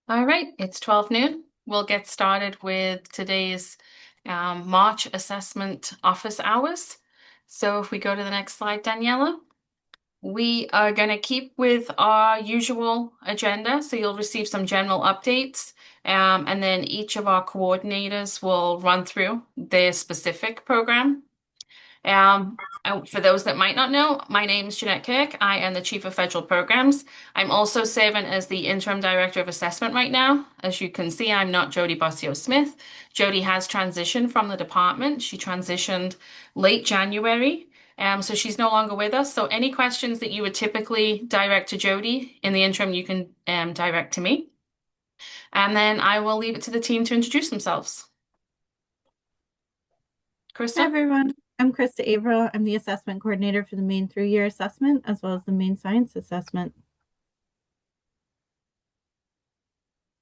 All right, it's 12 noon. We'll get started with today's March assessment office hours. So if we go to the next slide, Daniela, we are going to keep with our usual agenda. So you'll receive some general updates, and then each of our coordinators will run through their specific program. For those that might not know, my name is Jeanette Kirk. I am the Chief of Federal Programs. I'm also serving as the Interim Director of Assessment right now. As you can see, I'm not Jody Bossio-Smith. Jody has transitioned from the department. She transitioned late January, so she's no longer with us. So any questions that you would typically direct to Jody in the interim, you can direct to me. And then I will leave it to the team to introduce themselves. Krista? Hi, everyone. I'm Krista Averill. I'm the assessment coordinator for the Maine Through Year Assessment, as well as the Maine Science Assessment.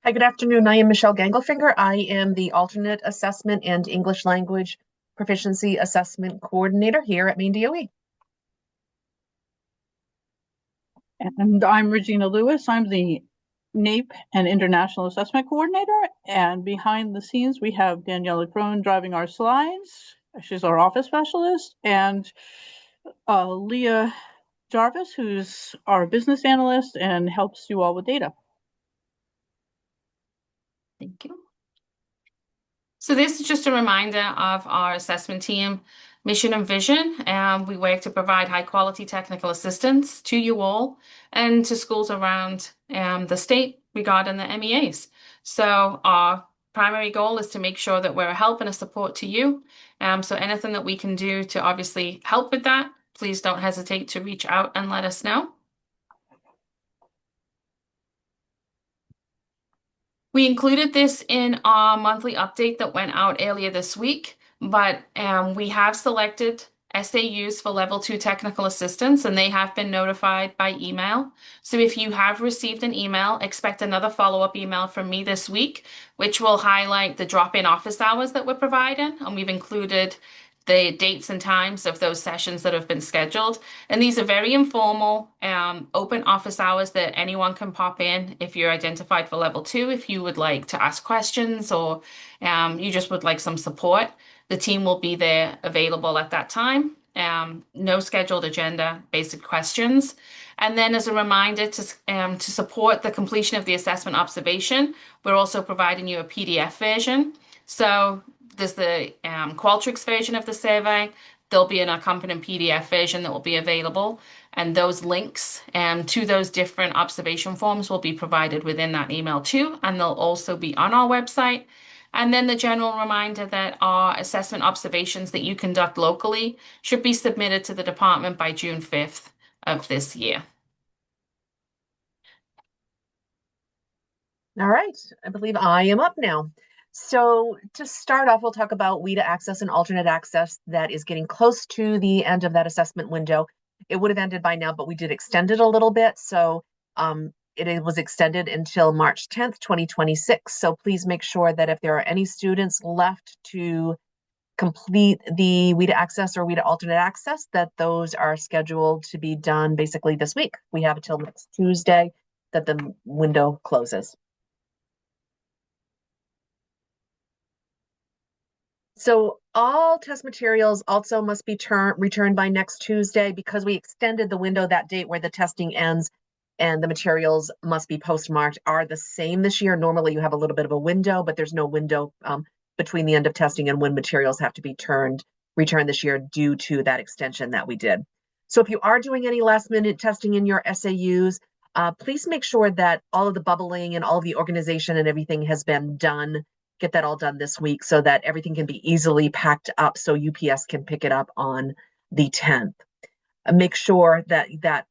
Hi, good afternoon. I am Michelle Gangelfinger. I am the alternate assessment and English language proficiency assessment coordinator here at Maine DOE. And I'm Regina Lewis. I'm the NAEP and International Assessment Coordinator. And behind the scenes, we have Daniela Crone driving our slides. She's our office specialist. And Leah Jarvis, who's our business analyst and helps you all with data. Thank you. So this is just a reminder of our assessment team mission and vision. We work to provide high quality technical assistance to you all and to schools around the state regarding the MEAs. So our primary goal is to make sure that we're a help and a support to you. So anything that we can do to obviously help with that, please don't hesitate to reach out and let us know. We included this in our monthly update that went out earlier this week, but we have selected SAUs for level 2 technical assistance, and they have been notified by email. So if you have received an email, expect another follow-up email from me this week, which will highlight the drop-in office hours that we're providing, and we've included the dates and times of those sessions that have been scheduled. And these are very informal, open office hours that anyone can pop in if you're identified for level 2, if you would like to ask questions or you just would like some support. The team will be there available at that time. No scheduled agenda, basic questions. And then as a reminder to support the completion of the assessment observation, we're also providing you a PDF version. So there's the Qualtrics version of the survey. There'll be an accompanying PDF version that will be available. And those links to those different observation forms will be provided within that email too. And they'll also be on our website. And then the general reminder that our assessment observations that you conduct locally should be submitted to the department by June 5th of this year. All right, I believe I am up now. So to start off, we'll talk about WIDA access and alternate access that is getting close to the end of that assessment window. It would have ended by now, but we did extend it a little bit. So it was extended until March 10th, 2026. So please make sure that if there are any students left to complete the WIDA access or WIDA alternate access, that those are scheduled to be done basically this week. We have until next Tuesday that the window closes. So all test materials also must be returned by next Tuesday because we extended the window. That date where the testing ends and the materials must be postmarked are the same this year. Normally you have a little bit of a window, but there's no window between the end of testing and when materials have to be returned this year due to that extension that we did. So if you are doing any last minute testing in your SAUs, please make sure that all of the bubbling and all of the organization and everything has been done. Get that all done this week so that everything can be easily packed up so UPS can pick it up on the 10th. Make sure that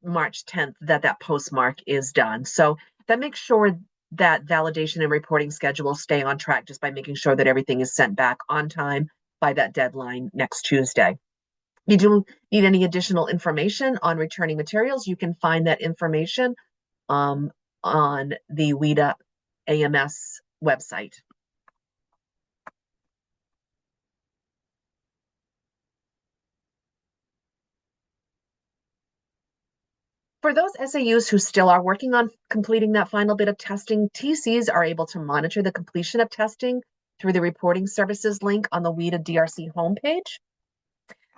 March 10th that postmark is done. So that makes sure that validation and reporting schedule stay on track just by making sure that everything is sent back on time by that deadline next Tuesday. If you do need any additional information on returning materials, you can find that information on the WIDA AMS website. For those SAUs who still are working on completing that final bit of testing, TCs are able to monitor the completion of testing through the reporting services link on the WIDA DRC homepage.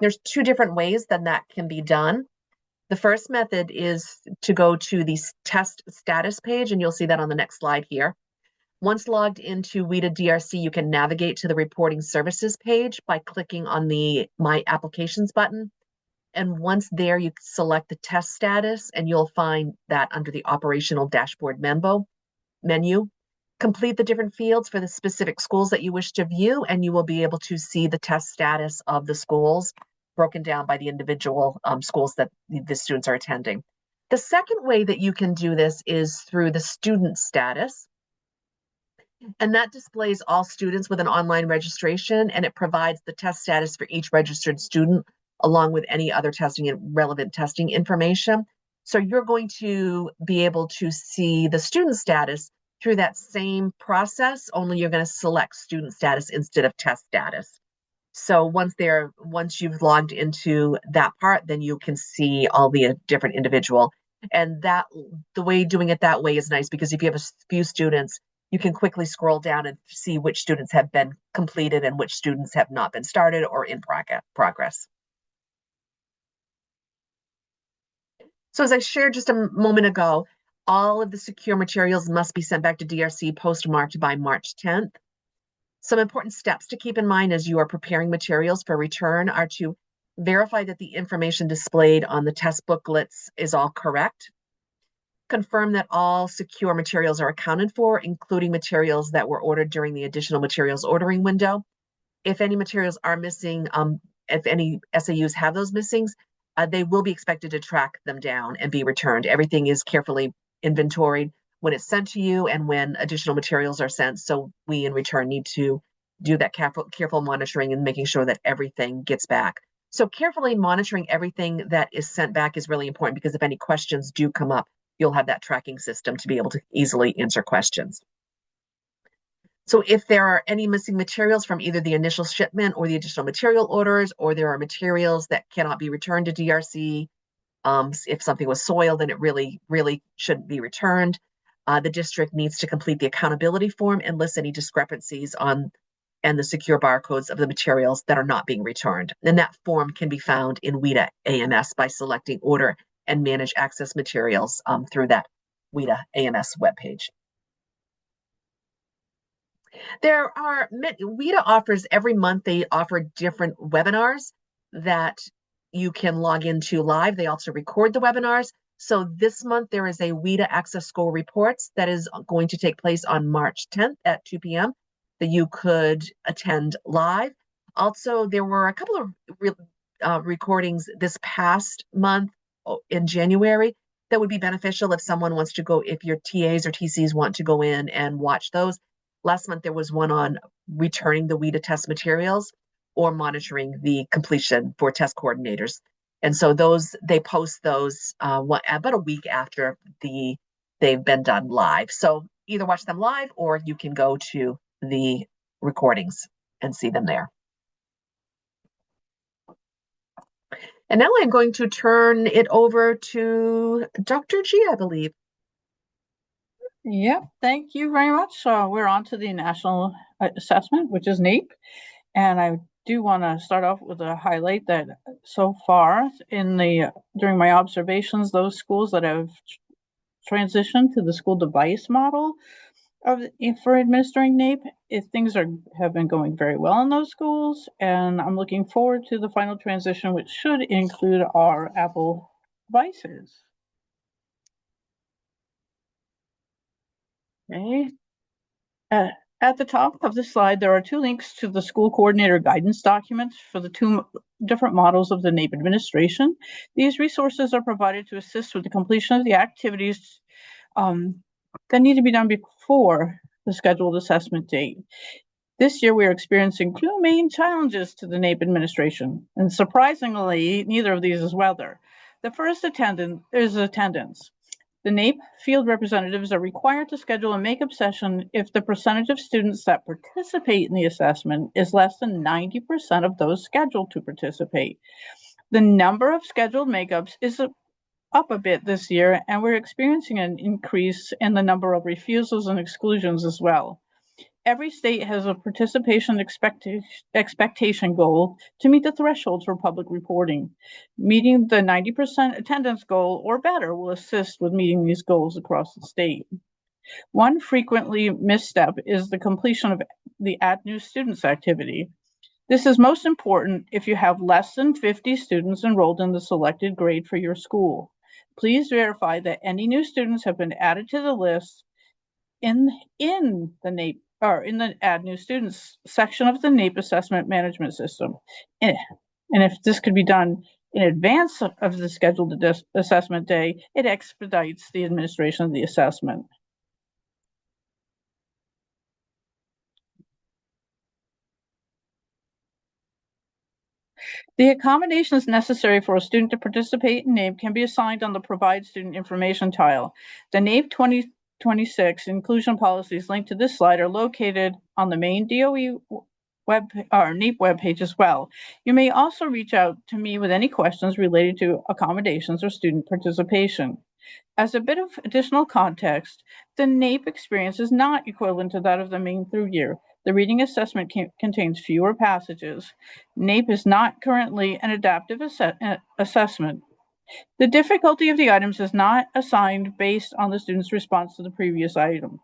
There's two different ways that can be done. The first method is to go to the test status page, and you'll see that on the next slide here. Once logged into WIDA DRC, you can navigate to the reporting services page by clicking on the My Applications button. And once there, you select the test status, and you'll find that under the operational dashboard menu. Complete the different fields for the specific schools that you wish to view, and you will be able to see the test status of the schools broken down by the individual schools that the students are attending. The second way that you can do this is through the student status. And that displays all students with an online registration, and it provides the test status for each registered student along with any other testing and relevant testing information. So you're going to be able to see the student status through that same process, only you're going to select student status instead of test status. So once you've logged into that part, then you can see all the different individual. And the way doing it that way is nice, because if you have a few students, you can quickly scroll down and see which students have been completed and which students have not been started or in progress. So as I shared just a moment ago, all of the secure materials must be sent back to DRC postmarked by March 10th. Some important steps to keep in mind as you are preparing materials for return are to verify that the information displayed on the test booklets is all correct. Confirm that all secure materials are accounted for, including materials that were ordered during the additional materials ordering window. If any materials are missing, if any SAUs have those missings, they will be expected to track them down and be returned. Everything is carefully inventoried when it's sent to you and when additional materials are sent. So we in return need to do that careful monitoring and making sure that everything gets back. So carefully monitoring everything that is sent back is really important, because if any questions do come up, you'll have that tracking system to be able to easily answer questions. So if there are any missing materials from either the initial shipment or the additional material orders, or there are materials that cannot be returned to DRC, if something was soiled, then it really shouldn't be returned. The district needs to complete the accountability form and list any discrepancies and the secure barcodes of the materials that are not being returned. And that form can be found in WIDA AMS by selecting Order and Manage Access Materials through that WIDA AMS webpage. WIDA offers every month, they offer different webinars that you can log into live. They also record the webinars. So this month there is a WIDA Access School Reports that is going to take place on March 10th at 2 p.m. that you could attend live. Also, there were a couple of recordings this past month in January that would be beneficial if someone wants to go, if your TAs or TCs want to go in and watch those. Last month, there was one on returning the WIDA test materials or monitoring the completion for test coordinators. And so they post those about a week after they've been done live. So either watch them live or you can go to the recordings and see them there. And now I'm going to turn it over to Dr. G, I believe. Yep, thank you very much. So we're on to the National Assessment, which is NAEP. And I do want to start off with a highlight that so far during my observations, those schools that have transitioned to the school device model for administering NAEP, things have been going very well in those schools. And I'm looking forward to the final transition, which should include our Apple devices. Okay. At the top of the slide, there are two links to the school coordinator guidance documents for the two different models of the NAEP administration. These resources are provided to assist with the completion of the activities that need to be done before the scheduled assessment date. This year, we are experiencing two main challenges to the NAEP administration, and surprisingly, neither of these is weather. The first is attendance. The NAEP field representatives are required to schedule a makeup session if the percentage of students that participate in the assessment is less than 90% of those scheduled to participate. The number of scheduled makeups is up a bit this year, and we're experiencing an increase in the number of refusals and exclusions as well. Every state has a participation expectation goal to meet the thresholds for public reporting. Meeting the 90% attendance goal or better will assist with meeting these goals across the state. One frequently misstep is the completion of the Add New Students activity. This is most important if you have less than 50 students enrolled in the selected grade for your school. Please verify that any new students have been added to the list in the NAEP or in the Add New Students section of the NAEP assessment management system. And if this could be done in advance of the scheduled assessment day, it expedites the administration of the assessment. The accommodations necessary for a student to participate in NAEP can be assigned on the Provide Student Information tile. The NAEP 2026 inclusion policies linked to this slide are located on the Maine DOE NAEP webpage as well. You may also reach out to me with any questions related to accommodations or student participation. As a bit of additional context, the NAEP experience is not equivalent to that of the Maine Through Year. The reading assessment contains fewer passages. NAEP is not currently an adaptive assessment. The difficulty of the items is not assigned based on the student's response to the previous item.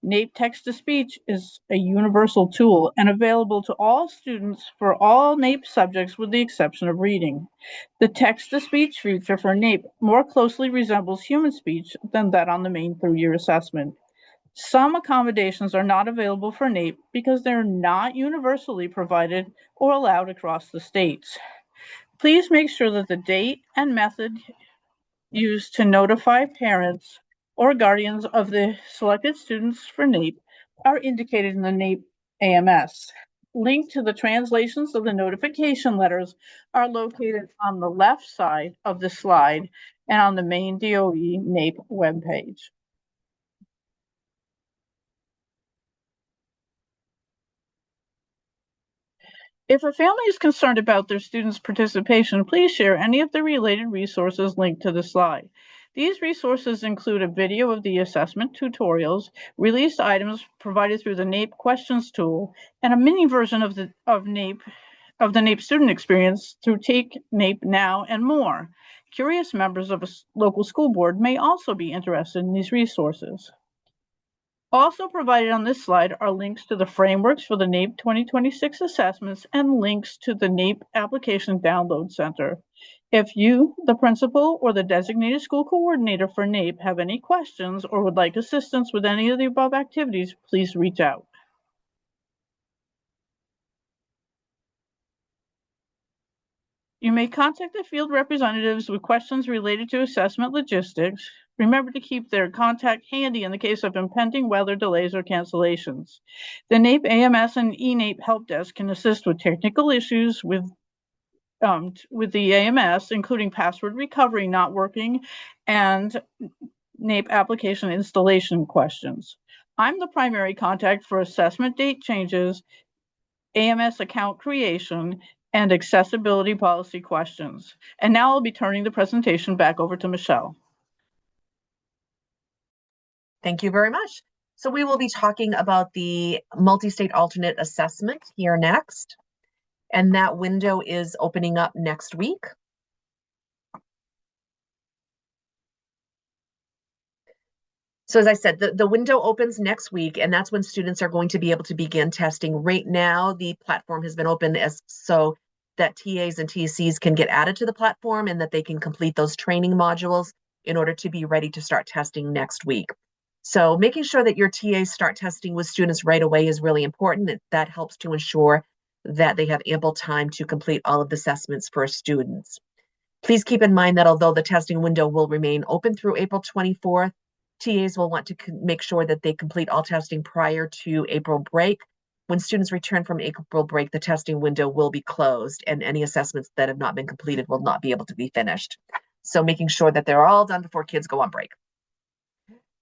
NAEP text-to-speech is a universal tool and available to all students for all NAEP subjects with the exception of reading. The text-to-speech feature for NAEP more closely resembles human speech than that on the Maine Through Year assessment. Some accommodations are not available for NAEP because they're not universally provided or allowed across the states. Please make sure that the date and method used to notify parents or guardians of the selected students for NAEP are indicated in the NAEP AMS. Linked to the translations of the notification letters are located on the left side of the slide and on the Maine DOE NAEP webpage. If a family is concerned about their students' participation, please share any of the related resources linked to the slide. These resources include a video of the assessment tutorials, released items provided through the NAEP questions tool, and a mini version of the NAEP student experience through Take NAEP Now and more. Curious members of a local school board may also be interested in these resources. Also provided on this slide are links to the frameworks for the NAEP 2026 assessments and links to the NAEP application download center. If you, the principal, or the designated school coordinator for NAEP have any questions or would like assistance with any of the above activities, please reach out. You may contact the field representatives with questions related to assessment logistics. Remember to keep their contact handy in the case of impending weather delays or cancellations. The NAEP AMS and eNAEP help desk can assist with technical issues with the AMS, including password recovery not working and NAEP application installation questions. I'm the primary contact for assessment date changes, AMS account creation, and accessibility policy questions. And now I'll be turning the presentation back over to Michelle. Thank you very much. So we will be talking about the multi-state alternate assessment here next. And that window is opening up next week. So as I said, the window opens next week, and that's when students are going to be able to begin testing. Right now, the platform has been open so that TAs and TCs can get added to the platform and that they can complete those training modules in order to be ready to start testing next week. So making sure that your TAs start testing with students right away is really important. That helps to ensure that they have ample time to complete all of the assessments for students. Please keep in mind that although the testing window will remain open through April 24th, TAs will want to make sure that they complete all testing prior to April break. When students return from April break, the testing window will be closed and any assessments that have not been completed will not be able to be finished. So making sure that they're all done before kids go on break.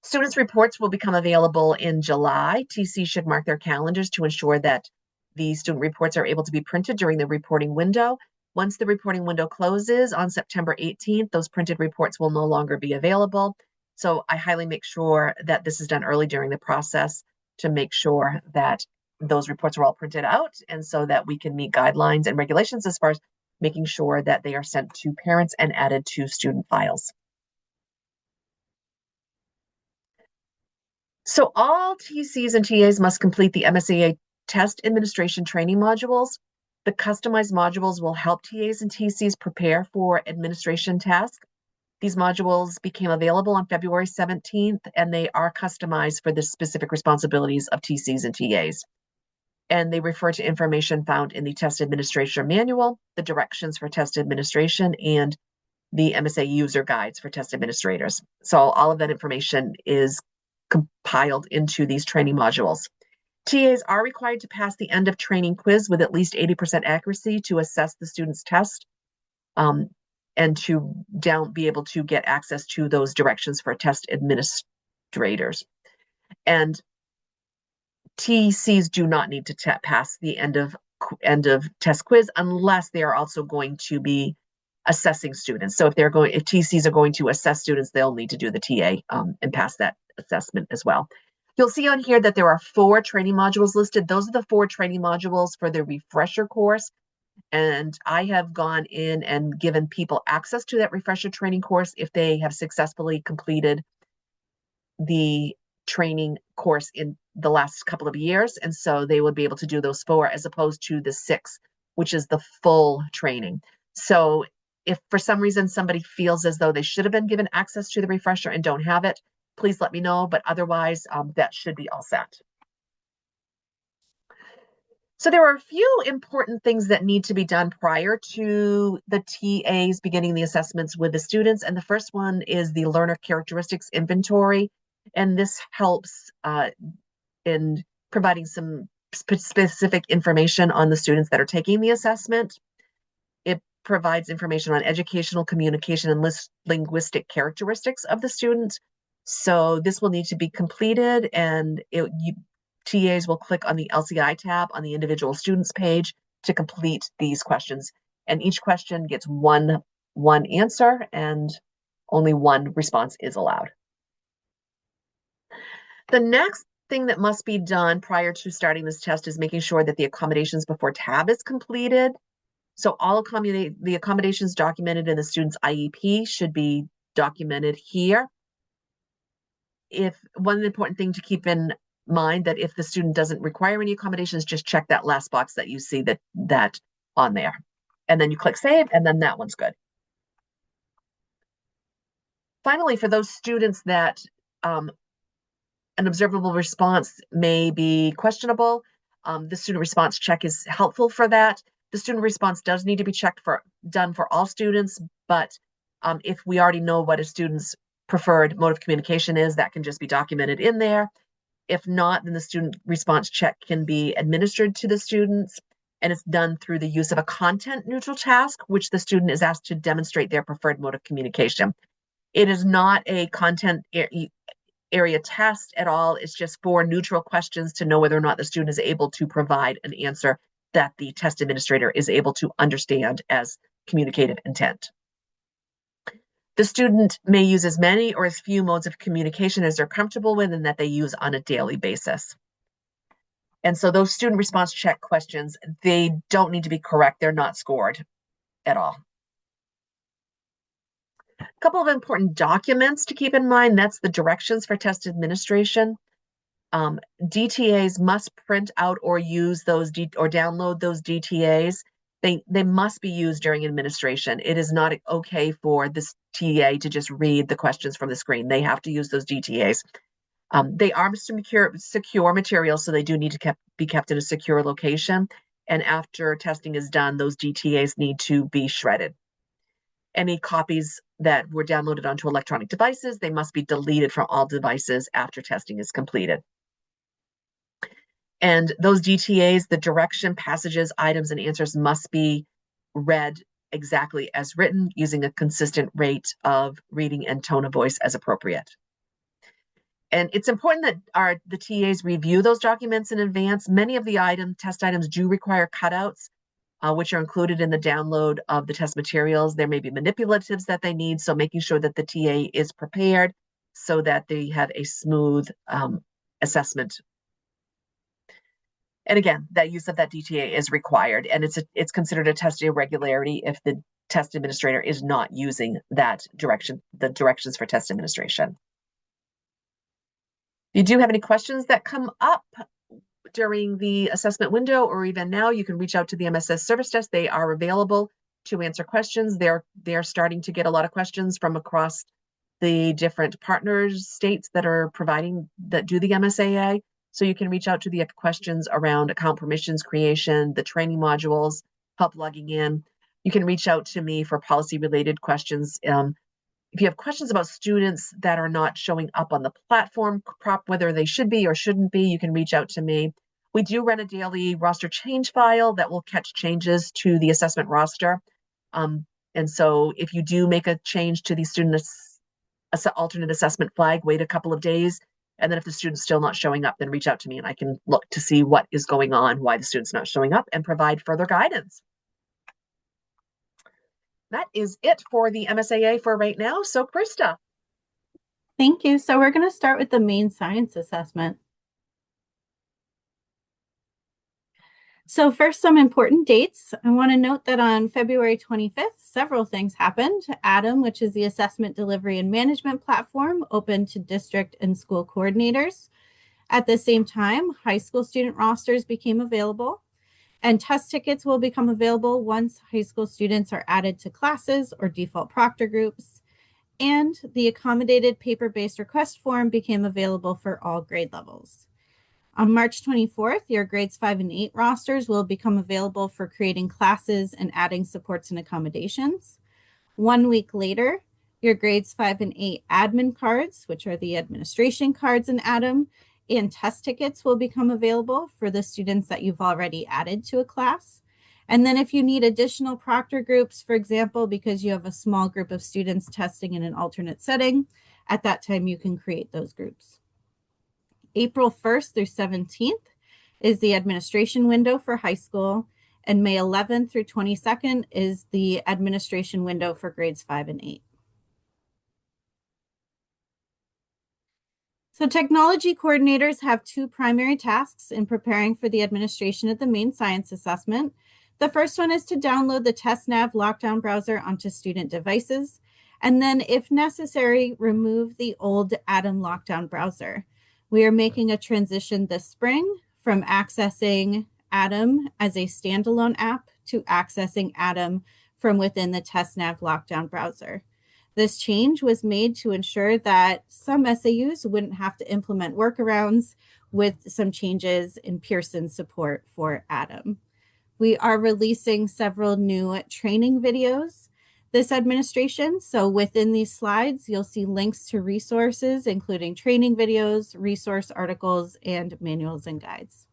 Students' reports will become available in July. TC should mark their calendars to ensure that the student reports are able to be printed during the reporting window. Once the reporting window closes on September 18th, those printed reports will no longer be available. So I highly make sure that this is done early during the process to make sure that those reports are all printed out, and so that we can meet guidelines and regulations as far as making sure that they are sent to parents and added to student files. So all TCs and TAs must complete the MSAA test administration training modules. The customized modules will help TAs and TCs prepare for administration tasks. These modules became available on February 17th, and they are customized for the specific responsibilities of TCs and TAs. And they refer to information found in the test administration manual, the directions for test administration, and the MSA user guides for test administrators. So all of that information is compiled into these training modules. TAs are required to pass the end of training quiz with at least 80% accuracy to assess the student's test, and to be able to get access to those directions for test administrators. And TCs do not need to pass the end of test quiz unless they are also going to be assessing students. So if TCs are going to assess students, they'll need to do the TA and pass that assessment as well. You'll see on here that there are 4 training modules listed. Those are the 4 training modules for the refresher course. And I have gone in and given people access to that refresher training course if they have successfully completed the training course in the last couple of years. And so they would be able to do those 4 as opposed to the 6, which is the full training. So if for some reason somebody feels as though they should have been given access to the refresher and don't have it, please let me know, but otherwise that should be all set. So there are a few important things that need to be done prior to the TAs beginning the assessments with the students. And the first one is the learner characteristics inventory. And this helps in providing some specific information on the students that are taking the assessment. It provides information on educational, communication, and linguistic characteristics of the student. So this will need to be completed, and TAs will click on the LCI tab on the individual students page to complete these questions. And each question gets one answer, and only one response is allowed. The next thing that must be done prior to starting this test is making sure that the accommodations before tab is completed. So all the accommodations documented in the student's IEP should be documented here. One important thing to keep in mind that if the student doesn't require any accommodations, just check that last box that you see that on there. And then you click save, and then that one's good. Finally, for those students that an observable response may be questionable, the student response check is helpful for that. The student response does need to be done for all students, but if we already know what a student's preferred mode of communication is, that can just be documented in there. If not, then the student response check can be administered to the students, and it's done through the use of a content neutral task, which the student is asked to demonstrate their preferred mode of communication. It is not a content area test at all. It's just 4 neutral questions to know whether or not the student is able to provide an answer that the test administrator is able to understand as communicative intent. The student may use as many or as few modes of communication as they're comfortable with and that they use on a daily basis. And so those student response check questions, they don't need to be correct. They're not scored at all. A couple of important documents to keep in mind. That's the directions for test administration. DTAs must print out or use those or download those DTAs. They must be used during administration. It is not okay for this TA to just read the questions from the screen. They have to use those DTAs. They are secure materials, so they do need to be kept in a secure location. And after testing is done, those DTAs need to be shredded. Any copies that were downloaded onto electronic devices, they must be deleted from all devices after testing is completed. And those DTAs, the direction, passages, items, and answers must be read exactly as written using a consistent rate of reading and tone of voice as appropriate. And it's important that the TAs review those documents in advance. Many of the test items do require cutouts. which are included in the download of the test materials. There may be manipulatives that they need, so making sure that the TA is prepared so that they have a smooth assessment. And again, that use of that DTA is required, and it's considered a test irregularity if the test administrator is not using that direction, the directions for test administration. If you do have any questions that come up during the assessment window, or even now, you can reach out to the MSS service desk. They are available to answer questions. They're starting to get a lot of questions from across the different partners, states that do the MSAA. So you can reach out to the questions around account permissions creation, the training modules, help logging in. You can reach out to me for policy related questions. If you have questions about students that are not showing up on the platform, whether they should be or shouldn't be, you can reach out to me. We do run a daily roster change file that will catch changes to the assessment roster. And so if you do make a change to the alternate assessment flag, wait a couple of days. And then if the student's still not showing up, then reach out to me and I can look to see what is going on, why the student's not showing up, and provide further guidance. That is it for the MSAA for right now. So Krista. Thank you. So we're going to start with the Maine Science Assessment. So first, some important dates. I want to note that on February 25th, several things happened. ADAM, which is the Assessment Delivery and Management Platform, opened to district and school coordinators. At the same time, high school student rosters became available, and test tickets will become available once high school students are added to classes or default proctor groups. And the accommodated paper-based request form became available for all grade levels. On March 24th, your grades 5 and 8 rosters will become available for creating classes and adding supports and accommodations. 1 week later, your grades 5 and 8 admin cards, which are the administration cards in ADAM, and test tickets will become available for the students that you've already added to a class. And then if you need additional proctor groups, for example, because you have a small group of students testing in an alternate setting, at that time you can create those groups. April 1st through 17th is the administration window for high school, and May 11th through 22nd is the administration window for grades 5 and 8. So technology coordinators have two primary tasks in preparing for the administration of the Maine Science Assessment. The first one is to download the TestNav lockdown browser onto student devices, and then, if necessary, remove the old ADAM lockdown browser. We are making a transition this spring from accessing ADAM as a standalone app to accessing ADAM from within the TestNav lockdown browser. This change was made to ensure that some SAUs wouldn't have to implement workarounds with some changes in Pearson support for ADAM. We are releasing several new training videos this administration. So within these slides, you'll see links to resources, including training videos, resource articles, and manuals and guides.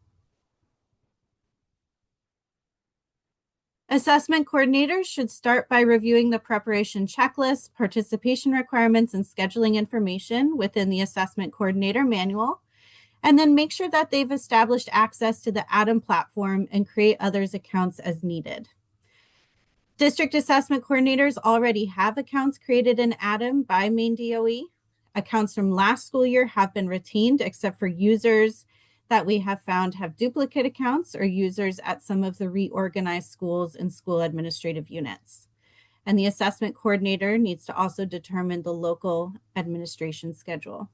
Assessment coordinators should start by reviewing the preparation checklist, participation requirements, and scheduling information within the assessment coordinator manual, and then make sure that they've established access to the ADAM platform and create others' accounts as needed. District assessment coordinators already have accounts created in ADAM by Maine DOE. Accounts from last school year have been retained, except for users that we have found have duplicate accounts or users at some of the reorganized schools and school administrative units. And the assessment coordinator needs to also determine the local administration schedule.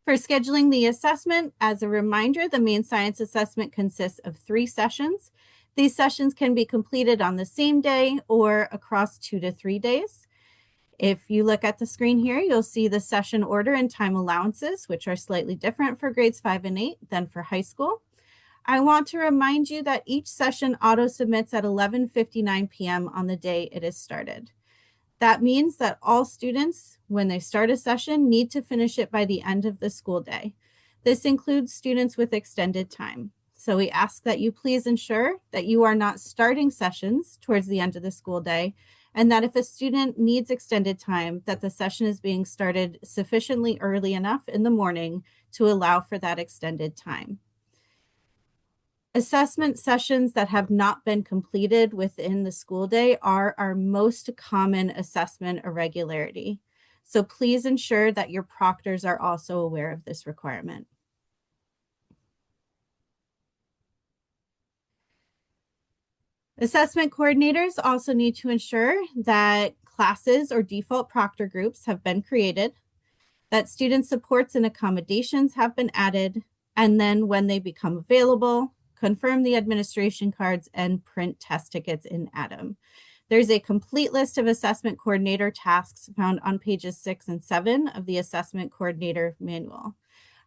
For scheduling the assessment, as a reminder, the Maine Science Assessment consists of 3 sessions. These sessions can be completed on the same day or across 2 to 3 days. If you look at the screen here, you'll see the session order and time allowances, which are slightly different for grades 5 and 8 than for high school. I want to remind you that each session auto-submits at 11:59 p.m. on the day it is started. That means that all students, when they start a session, need to finish it by the end of the school day. This includes students with extended time. So we ask that you please ensure that you are not starting sessions towards the end of the school day, and that if a student needs extended time, that the session is being started sufficiently early enough in the morning to allow for that extended time. Assessment sessions that have not been completed within the school day are our most common assessment irregularity. So please ensure that your proctors are also aware of this requirement. Assessment coordinators also need to ensure that classes or default proctor groups have been created, that student supports and accommodations have been added, and then when they become available, confirm the administration cards and print test tickets in ADAM. There's a complete list of assessment coordinator tasks found on pages 6 and 7 of the assessment coordinator manual.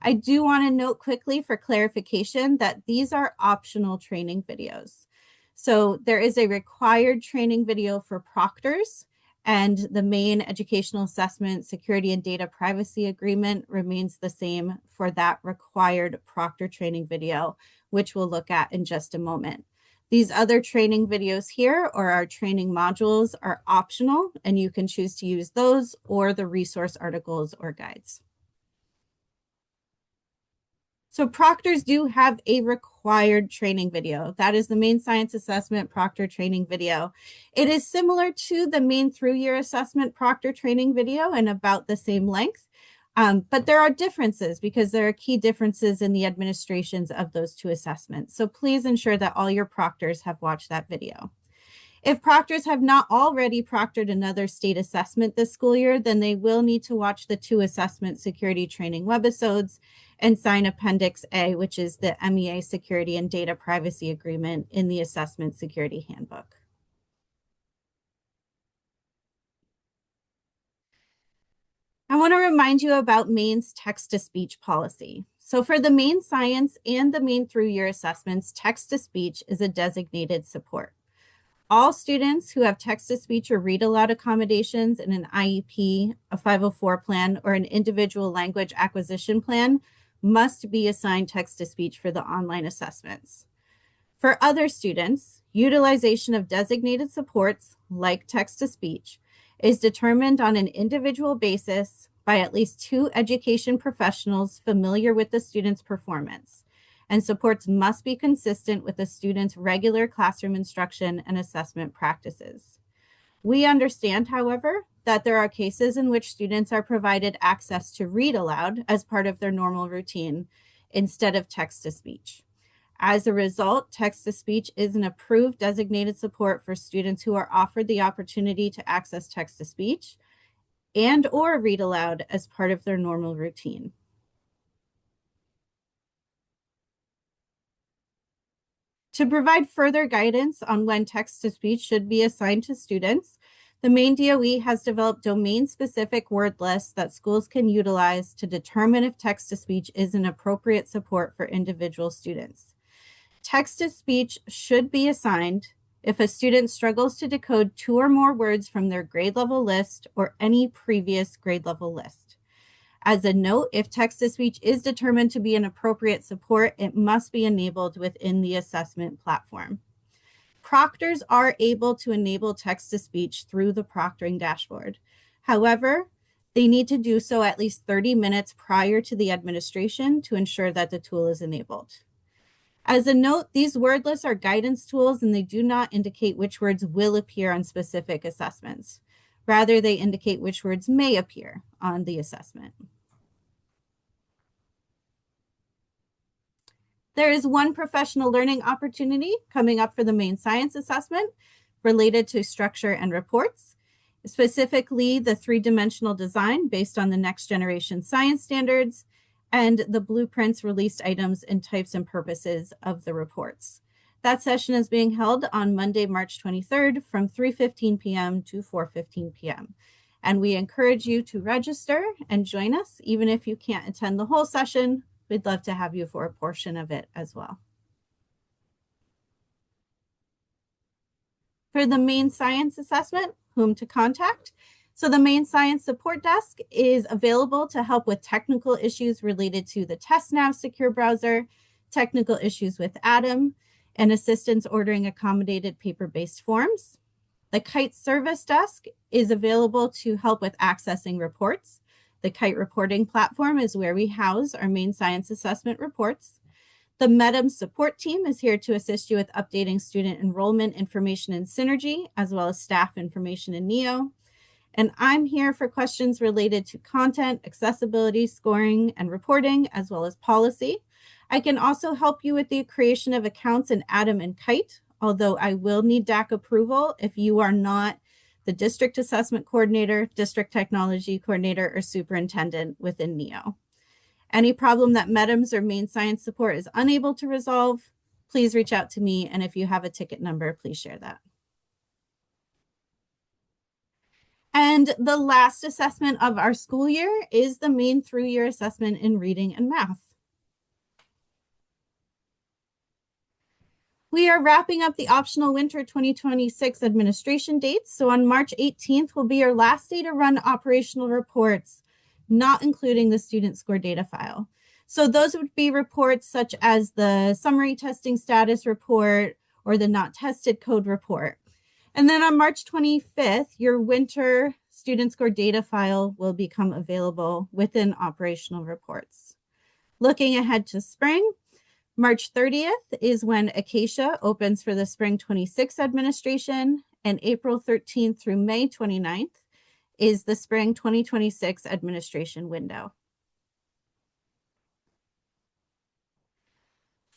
I do want to note quickly for clarification that these are optional training videos. So there is a required training video for proctors, and the Maine Educational Assessment Security and Data Privacy Agreement remains the same for that required proctor training video, which we'll look at in just a moment. These other training videos here, or our training modules, are optional, and you can choose to use those or the resource articles or guides. So proctors do have a required training video. That is the Maine Science Assessment proctor training video. It is similar to the Maine Through Year Assessment proctor training video and about the same length. But there are differences because there are key differences in the administrations of those two assessments. So please ensure that all your proctors have watched that video. If proctors have not already proctored another state assessment this school year, then they will need to watch the 2 assessment security training webisodes and sign Appendix A, which is the MEA Security and Data Privacy Agreement in the Assessment Security Handbook. I want to remind you about Maine's text-to-speech policy. So for the Maine Science and the Maine Through Year Assessments, text-to-speech is a designated support. All students who have text-to-speech or read-aloud accommodations in an IEP, a 504 plan, or an individual language acquisition plan must be assigned text-to-speech for the online assessments. For other students, utilization of designated supports like text-to-speech is determined on an individual basis by at least 2 education professionals familiar with the student's performance, and supports must be consistent with the student's regular classroom instruction and assessment practices. We understand, however, that there are cases in which students are provided access to read aloud as part of their normal routine instead of text-to-speech. As a result, text-to-speech is an approved designated support for students who are offered the opportunity to access text-to-speech and or read aloud as part of their normal routine. To provide further guidance on when text-to-speech should be assigned to students, the Maine DOE has developed domain-specific word lists that schools can utilize to determine if text-to-speech is an appropriate support for individual students. Text-to-speech should be assigned if a student struggles to decode 2 or more words from their grade level list or any previous grade level list. As a note, if text-to-speech is determined to be an appropriate support, it must be enabled within the assessment platform. Proctors are able to enable text-to-speech through the proctoring dashboard. However, they need to do so at least 30 minutes prior to the administration to ensure that the tool is enabled. As a note, these word lists are guidance tools and they do not indicate which words will appear on specific assessments. Rather, they indicate which words may appear on the assessment. There is one professional learning opportunity coming up for the Maine Science Assessment related to structure and reports, specifically the 3-dimensional design based on the next generation science standards and the blueprints, released items, and types and purposes of the reports. That session is being held on Monday, March 23rd from 3:15 p.m. to 4:15 p.m. And we encourage you to register and join us. Even if you can't attend the whole session, we'd love to have you for a portion of it as well. For the Maine Science Assessment, whom to contact. So the Maine Science Support Desk is available to help with technical issues related to the TestNav secure browser, technical issues with ADAM, and assistance ordering accommodated paper-based forms. The Kite Service Desk is available to help with accessing reports, The Kite reporting platform is where we house our Maine Science Assessment reports. The MEDM support team is here to assist you with updating student enrollment information in Synergy, as well as staff information in NEO. And I'm here for questions related to content, accessibility, scoring, and reporting, as well as policy. I can also help you with the creation of accounts in Atom and Kite, although I will need DAC approval if you are not the district assessment coordinator, district technology coordinator, or superintendent within NEO. Any problem that MEDMS or Maine Science Support is unable to resolve, please reach out to me. And if you have a ticket number, please share that. And the last assessment of our school year is the Maine Through Year Assessment in Reading and Math. We are wrapping up the optional winter 2026 administration dates. So on March 18th will be your last day to run operational reports, not including the student score data file. So those would be reports such as the summary testing status report or the not tested code report. And then on March 25th, your winter student score data file will become available within operational reports. Looking ahead to spring, March 30th is when Acacia opens for the spring 26 administration, and April 13th through May 29th is the spring 2026 administration window.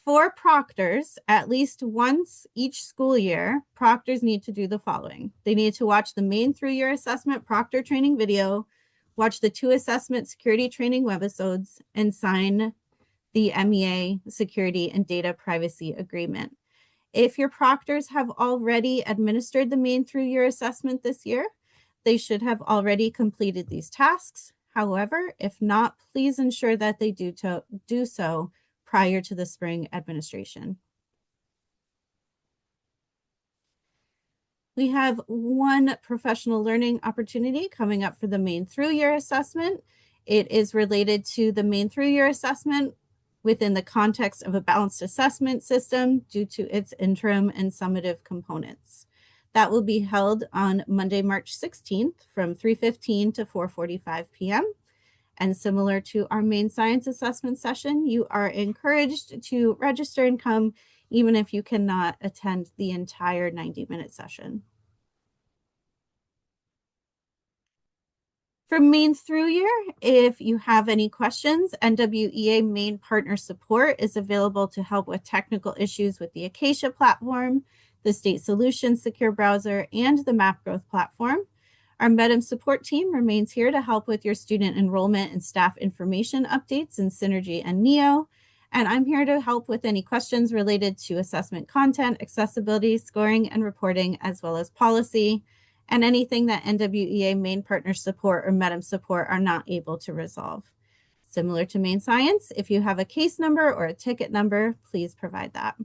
For proctors, at least once each school year, proctors need to do the following. They need to watch the Maine Through Year Assessment proctor training video, watch the 2 assessment security training webisodes, and sign the MEA Security and Data Privacy Agreement. If your proctors have already administered the Maine Through Year Assessment this year, they should have already completed these tasks. However, if not, please ensure that they do so prior to the spring administration. We have one professional learning opportunity coming up for the Maine Through Year Assessment. It is related to the Maine Through Year Assessment within the context of a balanced assessment system due to its interim and summative components. That will be held on Monday, March 16th from 3:15 to 4:45 p.m. And similar to our Maine Science Assessment session, you are encouraged to register and come even if you cannot attend the entire 90-minute session. For Maine Through Year, if you have any questions, NWEA Maine Partner Support is available to help with technical issues with the Acacia platform, the State Solutions Secure Browser, and the Map Growth platform. Our MEDM support team remains here to help with your student enrollment and staff information updates in Synergy and NEO. And I'm here to help with any questions related to assessment content, accessibility, scoring, and reporting, as well as policy, and anything that NWEA Maine Partner Support or MEDM support are not able to resolve. Similar to Maine Science, if you have a case number or a ticket number, please provide that.